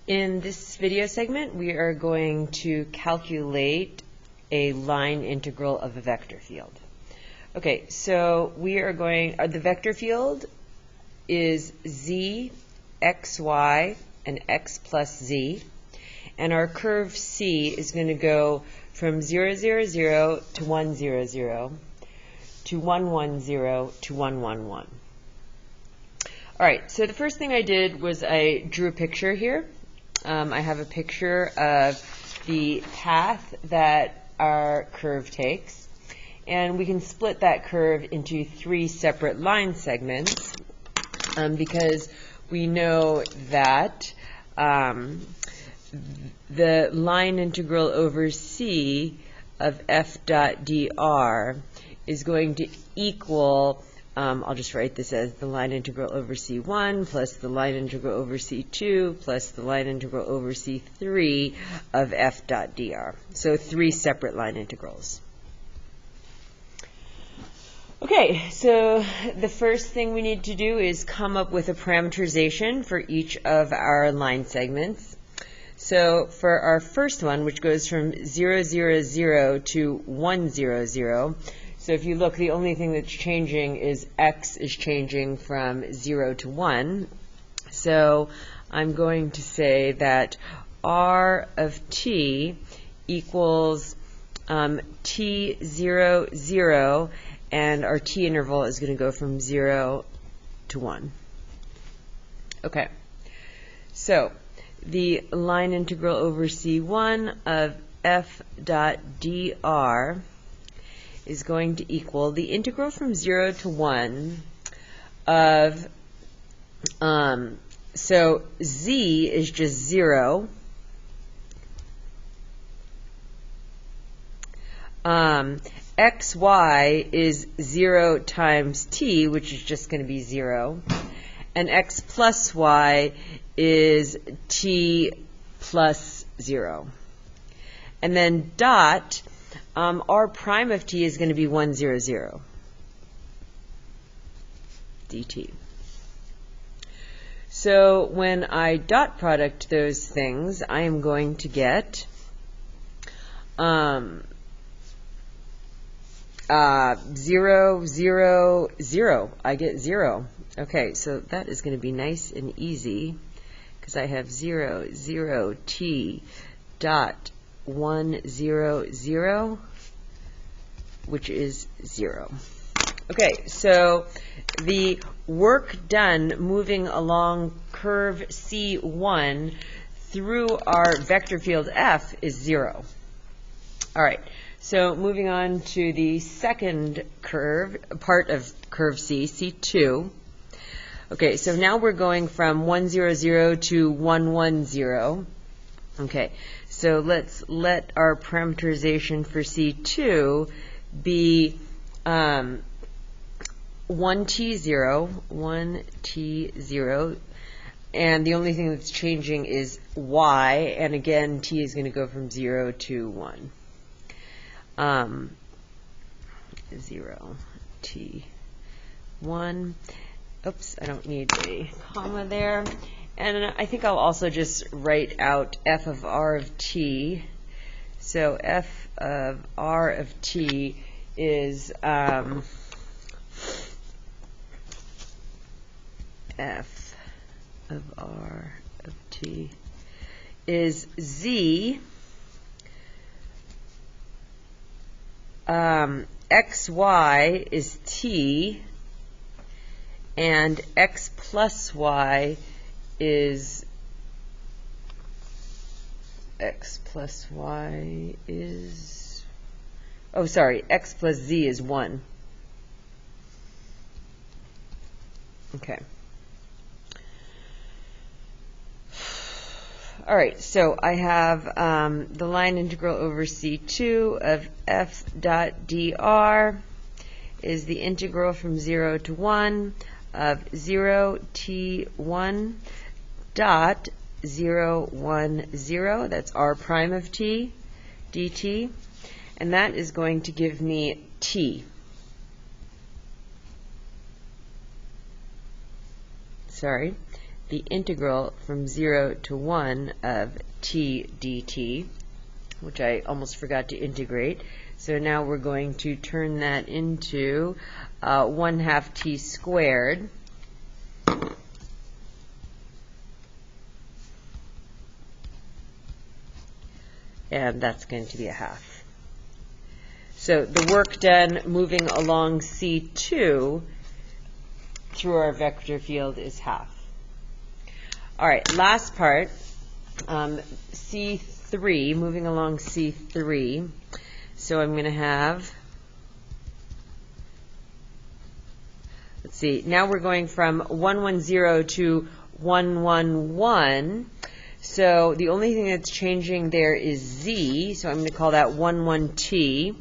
In this video segment, we are going to calculate a line integral of a vector field. Okay, so we are going, the vector field is z, x, y, and x plus z. And our curve C is going to go from 0, 0, 0 to 1, 0, 0 to 1, 1, 0 to 1, 1, 1. All right, so the first thing I did was I drew a picture here. I have a picture of the path that our curve takes. And we can split that curve into 3 separate line segments because we know that the line integral over C of f dot dr is going to equal, I'll just write this as the line integral over C1 plus the line integral over C2 plus the line integral over C3 of f dot dr. So 3 separate line integrals. Okay, so the first thing we need to do is come up with a parameterization for each of our line segments. So for our first one, which goes from 0, 0, 0 to 1, 0, 0, so if you look, the only thing that's changing is x is changing from 0 to 1. So I'm going to say that r of t equals t 0, 0, and our t interval is going to go from 0 to 1. Okay, so the line integral over C1 of f dot dr is going to equal the integral from 0 to 1 of, so z is just 0, xy is 0 times t, which is just going to be 0, and x plus y is t plus 0. And then dot, r prime of t is going to be 1, 0, 0 dt. So when I dot product those things, I am going to get 0, 0, 0. I get 0. Okay, so that is going to be nice and easy because I have 0, 0, t dot 1, 0, 0, which is 0. Okay, so the work done moving along curve C1 through our vector field F is 0. All right, so moving on to the second curve, part of curve C, C2. Okay, so now we're going from 1, 0, 0 to 1, 1, 0. Okay, so let's let our parameterization for C2 be 1t0, 1t0, and the only thing that's changing is y, and again, t is going to go from 0 to 1. 0, t, 1. Oops, I don't need a comma there. And I think I'll also just write out f of r of t. So f of r of t is f of r of t is z xy is t, and x plus y is x plus z is 1. Okay. All right, so I have the line integral over C2 of f dot dr is the integral from 0 to 1 of 0 t1 dot 0, 1, 0. That's r prime of t dt. And that is going to give me t. the integral from 0 to 1 of t dt, which I almost forgot to integrate. So now we're going to turn that into 1/2 t squared. And that's going to be a half. So the work done moving along C2 through our vector field is half. All right, last part, C3, moving along C3. So I'm going to have, let's see, now we're going from 110 to 111. So the only thing that's changing there is z, so I'm going to call that 11t.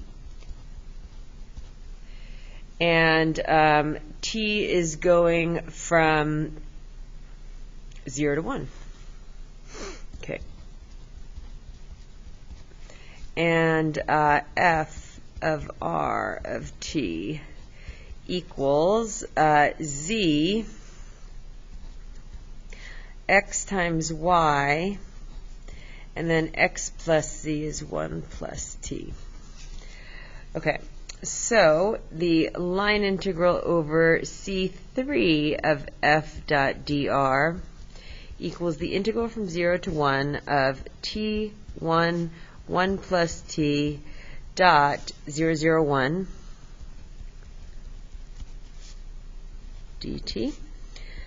And t is going from 0 to 1. Okay. And f of r of t equals z x times y, and then x plus z is 1 plus t. Okay, so the line integral over C3 of f dot dr equals the integral from 0 to 1 of t1 1 plus t dot 0, 0, 1 dt.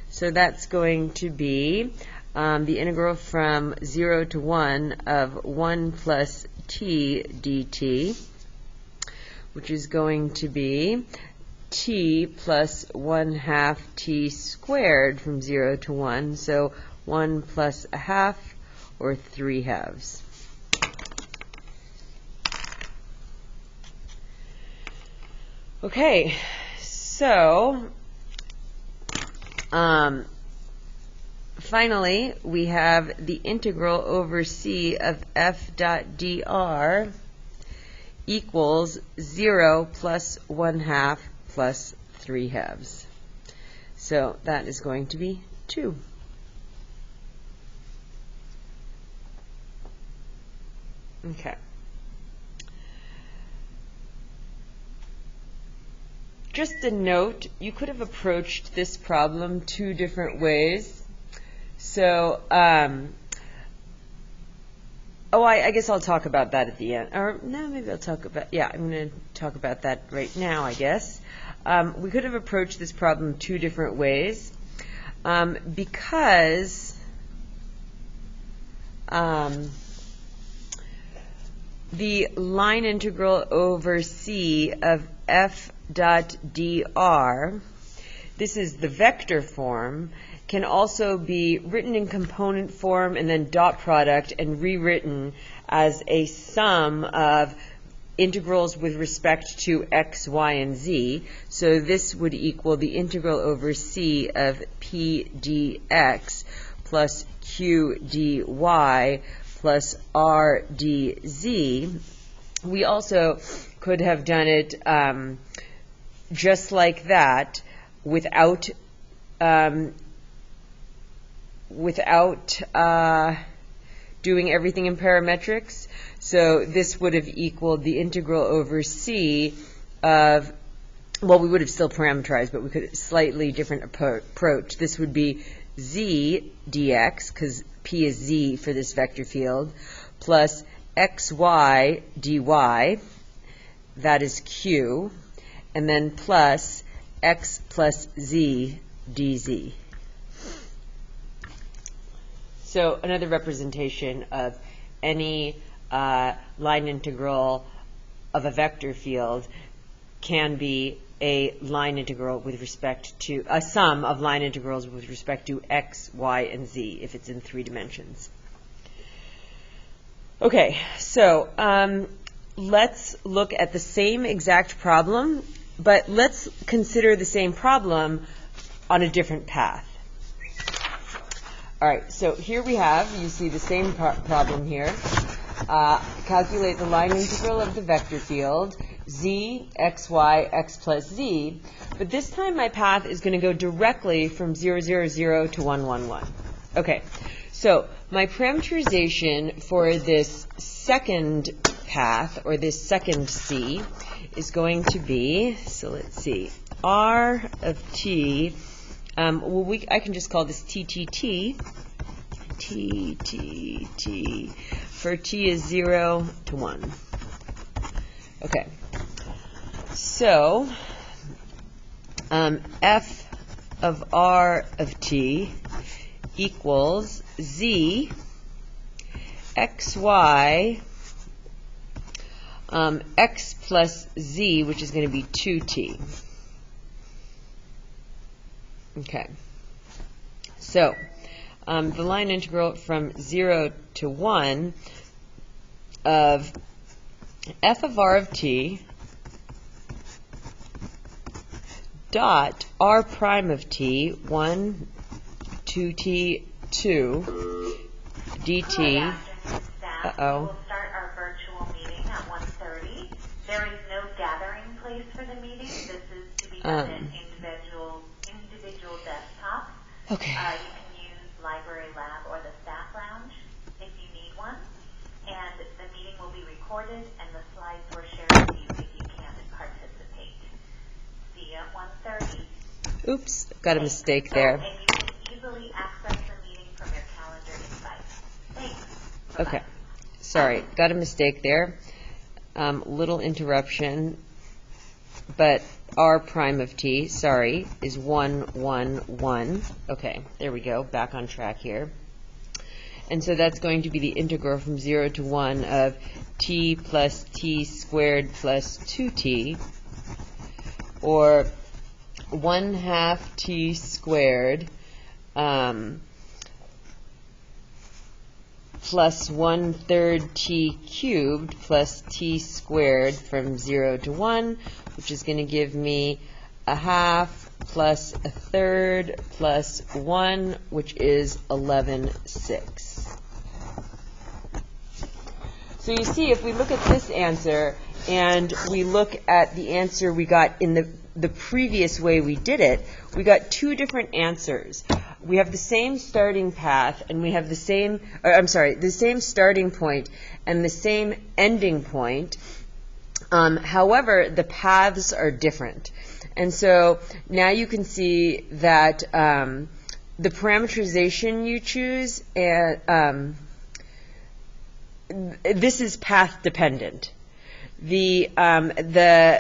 So that's going to be the integral from 0 to 1 of 1 plus t dt, which is going to be t plus 1/2 t squared from 0 to 1, so 1 plus a half, or 3/2. Okay, so finally, we have the integral over c of f dot dr equals 0 plus 1/2 plus 3/2. So that is going to be 2. Okay. Just a note, you could have approached this problem 2 different ways. So, I guess I'll talk about that at the end. Or, no, maybe I'll talk about, yeah, I'm going to talk about that right now, I guess. We could have approached this problem 2 different ways because the line integral over c of f dot dr, this is the vector form, can also be written in component form and then dot product and rewritten as a sum of integrals with respect to x, y, and z. So this would equal the integral over c of p dx plus q dy plus r dz. We also could have done it just like that without doing everything in parametrics. So this would have equaled the integral over c of, well, we would have still parameterized, but we could slightly different approach. This would be z dx, because p is z for this vector field, plus xy dy, that is q, and then plus x plus z dz. So another representation of any line integral of a vector field can be a line integral with respect to, a sum of line integrals with respect to x, y, and z if it's in 3 dimensions. Okay, so let's look at the same exact problem, but let's consider the same problem on a different path. All right, so here we have, you see the same problem here. Calculate the line integral of the vector field z, x, y, x plus z, but this time my path is going to go directly from 0, 0, 0 to 1, 1, 1. Okay, so my parameterization for this second path, or this second c, is going to be, so let's see, r of t, I can just call this t, t, t, t, t, t, for t is 0 to 1. Okay, so f of r of t equals z xy x plus z, which is going to be 2t. Okay, so the line integral from 0 to 1 of f of r of t dot r prime of t, 1, 2t, 2, dt. Uh-oh. We'll start our virtual meeting at 1:30. There is no gathering place for the meeting. This is to be done at individual desktops. Okay. You can use Library Lab or the staff lounge if you need one. And the meeting will be recorded and the slides were shared with you if you can't participate. See you at 1:30. Oops, got a mistake there. And you can easily access the meeting from your calendar invite. Thanks. Bye-bye. Okay, sorry, got a mistake there. Little interruption, but r prime of t, sorry, is 1, 1, 1. Okay, there we go, back on track here. And so that's going to be the integral from 0 to 1 of t plus t squared plus 2t, or 1/2 t squared plus 1/3 t cubed plus t squared from 0 to 1, which is going to give me 1/2 plus 1/3 plus 1, which is 11/6. So you see, if we look at this answer and we look at the answer we got in the previous way we did it, we got two different answers. We have the same starting path and we have the same, the same starting point and the same ending point. However, the paths are different. And so now you can see that the parameterization you choose, this is path dependent. The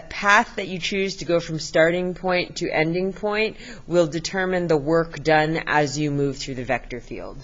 path that you choose to go from starting point to ending point will determine the work done as you move through the vector field.